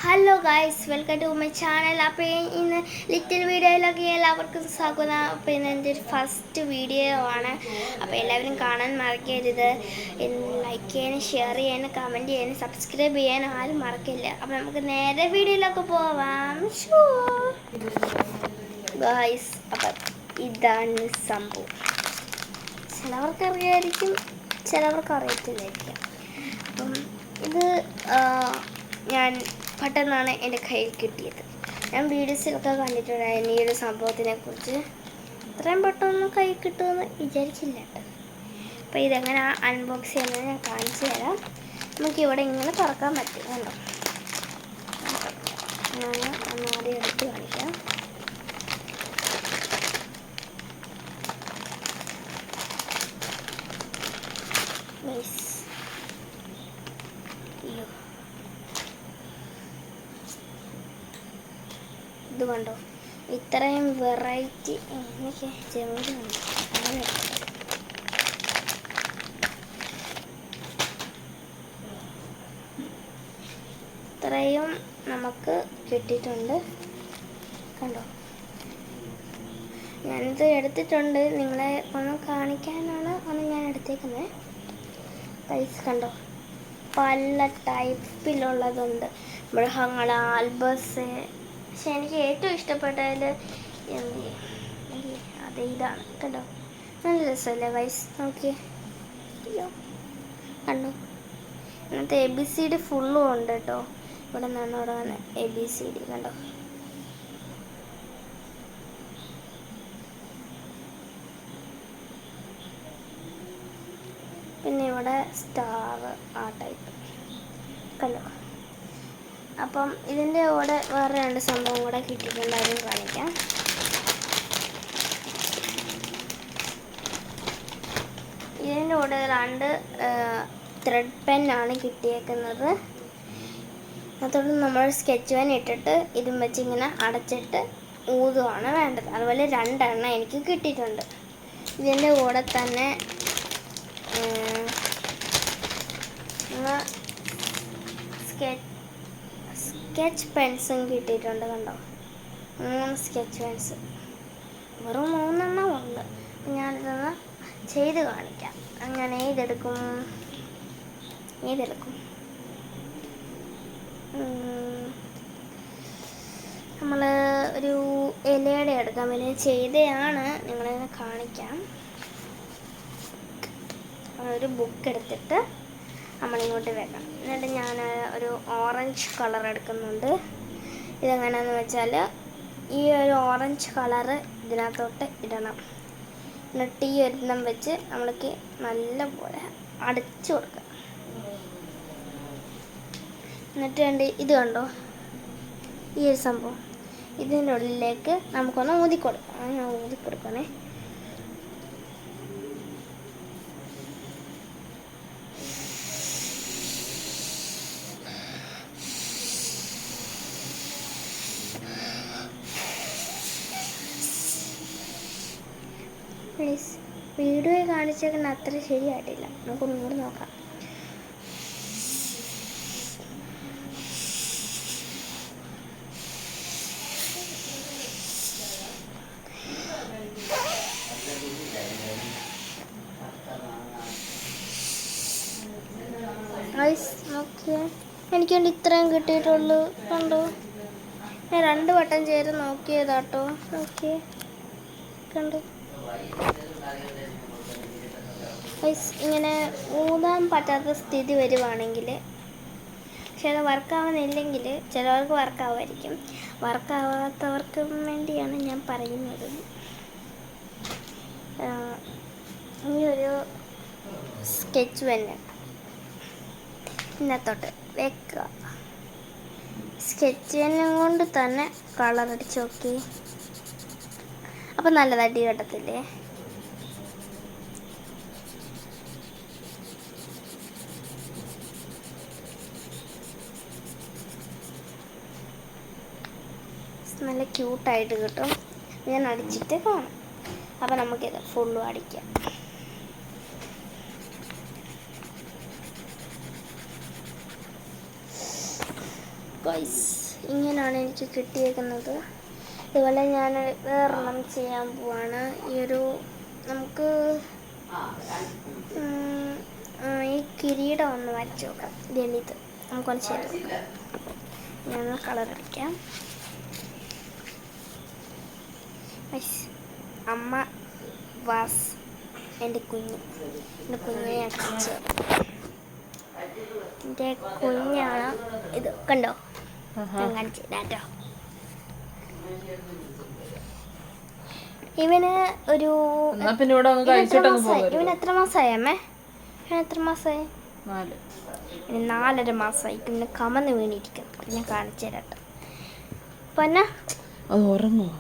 Hello guys, welcome to my channel. അപ്പോൾ ഇന്ന് little വീഡിയോയിലൊക്കെ എല്ലാവർക്കും സ്വാഗതം. അപ്പോൾ ഇന്ന് എൻ്റെ ഒരു ഫസ്റ്റ് വീഡിയോ ആണ്. അപ്പോൾ എല്ലാവരും കാണാൻ മറക്കരുത്. ലൈക്ക് ചെയ്യാനും ഷെയർ ചെയ്യാനും കമൻറ്റ് ചെയ്യാനും സബ്സ്ക്രൈബ് ചെയ്യാനും ആരും മറക്കില്ല. അപ്പോൾ നമുക്ക് നേരെ വീഡിയോയിലൊക്കെ പോവാം. ഗായ്സ്, അപ്പം ഇതാണ് സംഭവം. ചിലവർക്ക് അറിയായിരിക്കും, ചിലവർക്ക് അറിയത്തില്ലായിരിക്കും. അപ്പം ഇത് ഞാൻ പെട്ടെന്നാണ് എൻ്റെ കയ്യിൽ കിട്ടിയത്. ഞാൻ വീഡിയോസിലൊക്കെ കണ്ടിട്ടുണ്ടായിരുന്നു ഈ ഒരു സംഭവത്തിനെ കുറിച്ച്. ഇത്രയും പെട്ടെന്ന് കൈ കിട്ടുമെന്ന് വിചാരിച്ചില്ല കേട്ടോ. അപ്പോൾ ഇതെങ്ങനെ അൺബോക്സ് ചെയ്യുന്നത് ഞാൻ കാണിച്ചു തരാം. നമുക്കിവിടെ ഇങ്ങനെ തുറക്കാൻ പറ്റും. കണ്ടോ, ഞാൻ ആദ്യം എടുത്ത് കാണിക്കാം. ഇത് കണ്ടോ, ഇത്രയും വെറൈറ്റി എനിക്ക് ചെറുതുണ്ട്. ഇത്രയും നമുക്ക് കിട്ടിയിട്ടുണ്ട്. കണ്ടോ, ഞാനിത് എടുത്തിട്ടുണ്ട്, നിങ്ങളെ ഒന്ന് കാണിക്കാനാണ് ഞാൻ എടുത്തേക്കുന്നത്. പൈസ കണ്ടോ, പല ടൈപ്പിലുള്ളതുണ്ട്. മൃഗങ്ങൾ, ആൽബസ്. പക്ഷെ എനിക്ക് ഏറ്റവും ഇഷ്ടപ്പെട്ടതിൽ അത് ഇതാണ്. കണ്ടോ, നല്ല രസമല്ലേ വൈസ്? നോക്കിയേ, അയ്യോ കണ്ടോ, ഇന്നത്തെ ABCD ഫുള്ളും ഉണ്ട് കേട്ടോ. ഇവിടെ നിന്നാണ് അവിടെ വന്ന് ABCD കണ്ടോ. പിന്നെ ഇവിടെ സ്റ്റാർ, ആ ടൈപ്പ് കണ്ടോ. അപ്പം ഇതിൻ്റെ കൂടെ വേറെ രണ്ട് സംഭവം കൂടെ കിട്ടിയിട്ടുണ്ടായിരുന്നു, കാണിക്കാം. ഇതിൻ്റെ കൂടെ രണ്ട് ത്രെഡ് പെന്നാണ് കിട്ടിയേക്കുന്നത്. അതോടെ നമ്മൾ സ്കെച്ച് പെൻ ഇട്ടിട്ട് ഇതും വെച്ച് ഇങ്ങനെ അടച്ചിട്ട് ഊതുവാണ് വേണ്ടത്. അതുപോലെ രണ്ടെണ്ണം എനിക്ക് കിട്ടിയിട്ടുണ്ട്. ഇതിൻ്റെ കൂടെ തന്നെ സ്കെച്ച് പെൻസും കിട്ടിയിട്ടുണ്ട്. കണ്ടോ, 3 സ്കെച്ച് പെൻസ്. വെറും 3 ഉണ്ട്. ഞാനിതൊന്ന് ചെയ്ത് കാണിക്കാം. അങ്ങനെ ഏതെടുക്കും നമ്മൾ ഒരു ഇലയുടെ എടുക്കാം. പിന്നെ ചെയ്തയാണ് നിങ്ങളിങ്ങനെ കാണിക്കാം. ഒരു ബുക്ക് എടുത്തിട്ട് നമ്മളിങ്ങോട്ട് വെക്കണം. എന്നിട്ട് ഞാൻ ഒരു ഓറഞ്ച് കളർ എടുക്കുന്നുണ്ട്. ഇതെങ്ങനെയാണെന്ന് വെച്ചാൽ ഈ ഒരു ഓറഞ്ച് കളറ് ഇതിനകത്തോട്ട് ഇടണം. എന്നിട്ട് ഈ ഒരെണ്ണം വെച്ച് നമ്മൾക്ക് നല്ലപോലെ അടച്ചു കൊടുക്കാം. എന്നിട്ട് ഇത് കണ്ടോ, ഈ ഒരു സംഭവം ഇതിൻ്റെ ഉള്ളിലേക്ക് നമുക്കൊന്ന് ഊതിക്കൊടുക്കാം. ഞാൻ ഊതിക്കൊടുക്കണേ. പ്ലീസ്, വീഡിയോ കാണിച്ചേക്കുന്ന അത്ര ശരിയായിട്ടില്ല. നമുക്കൊന്നുകൂടി നോക്കാം. നോക്കിയേ, എനിക്കൊണ്ട് ഇത്രയും കിട്ടിയിട്ടുള്ളൂ. കണ്ടോ, ഞാൻ 2 വട്ടം ചേര് നോക്കിയതാട്ടോ. നോക്കിയേ, കണ്ടോ. ഇങ്ങനെ ഊതാൻ പറ്റാത്ത സ്ഥിതി വരുവാണെങ്കിൽ, പക്ഷെ അത് വർക്കാവുന്നില്ലെങ്കിൽ ചിലവർക്ക് വർക്കാവുമായിരിക്കും. വർക്കാവാത്തവർക്ക് വേണ്ടിയാണ് ഞാൻ പറയുന്നത്. ഈ ഒരു സ്കെച്ച് പെന്ന് ഇതിനകത്തോട്ട് വെക്കുക. സ്കെച്ച് പെന്നും കൊണ്ട് തന്നെ കളർ അടിച്ച് നോക്കി. അപ്പം നല്ലതായിട്ട് കിട്ടത്തില്ലേ? നല്ല ക്യൂട്ടായിട്ട് കിട്ടും. ഞാൻ അടിച്ചിട്ട് കാണാം. അപ്പം നമുക്കിത് ഫുള്ളും അടിക്കാം. ഗൈസ് ഇങ്ങനെയാണ് എനിക്ക് കിട്ടിയേക്കുന്നത്. ഇതുപോലെ ഞാൻ വേറെണ്ണം ചെയ്യാൻ പോവാണ്. ഈ ഒരു നമുക്ക് ഈ കിരീടം ഒന്ന് വരച്ച് നോക്കാം. ലളിത് നമുക്കൊന്ന് ചെയ്ത് നോക്കാം. ഞാൻ കളർ അടിക്കാം. അമ്മ വാസ് എൻ്റെ കുഞ്ഞിനെ അടിച്ച് എൻ്റെ കുഞ്ഞാണ് ഇത്. കണ്ടോ? ഞാൻ കാണിച്ചു കേട്ടോ. ഇവന് ഒരു ഇവന് എത്ര മാസമായി അമ്മേ? ഇവന് എത്ര മാസമായി? 4.5 മാസമായി. പിന്നെ കമന്ന് വീണിരിക്കും. ഞാൻ കാണിച്ചു തരാട്ടോ. പിന്നെ അത് ഉറങ്ങുമോ?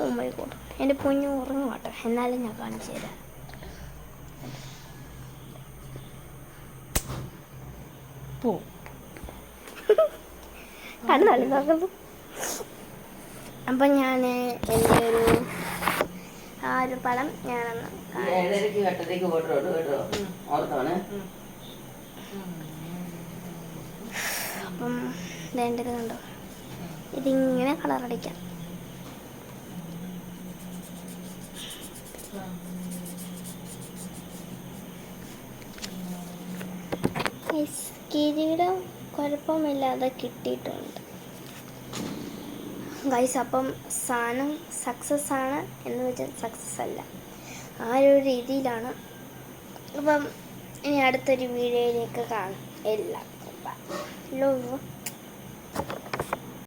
ഉമ്മയോട് എൻ്റെ കുഞ്ഞു ഉറങ്ങുവാട്ടെ, എന്നാലും ഞാൻ കാണിച്ചു തരാം. കണ്ണാലും നോക്കുന്നു. അപ്പം ഞാൻ എൻ്റെ ആ ഒരു പടം ഞാനൊന്ന് അപ്പം വേണ്ടത് കണ്ടോ? ഇതിങ്ങനെ കളറടിക്കാം. കിരീടം കുഴപ്പമില്ലാതെ കിട്ടിയിട്ടുണ്ട് ഗൈസ്. അപ്പം സാധനം സക്സസ് ആണ് എന്ന് വെച്ചാൽ സക്സസ് അല്ല, ആ ഒരു രീതിയിലാണ്. അപ്പം ഇനി അടുത്തൊരു വീഡിയോയിലേക്ക് കാണാം. എല്ലാം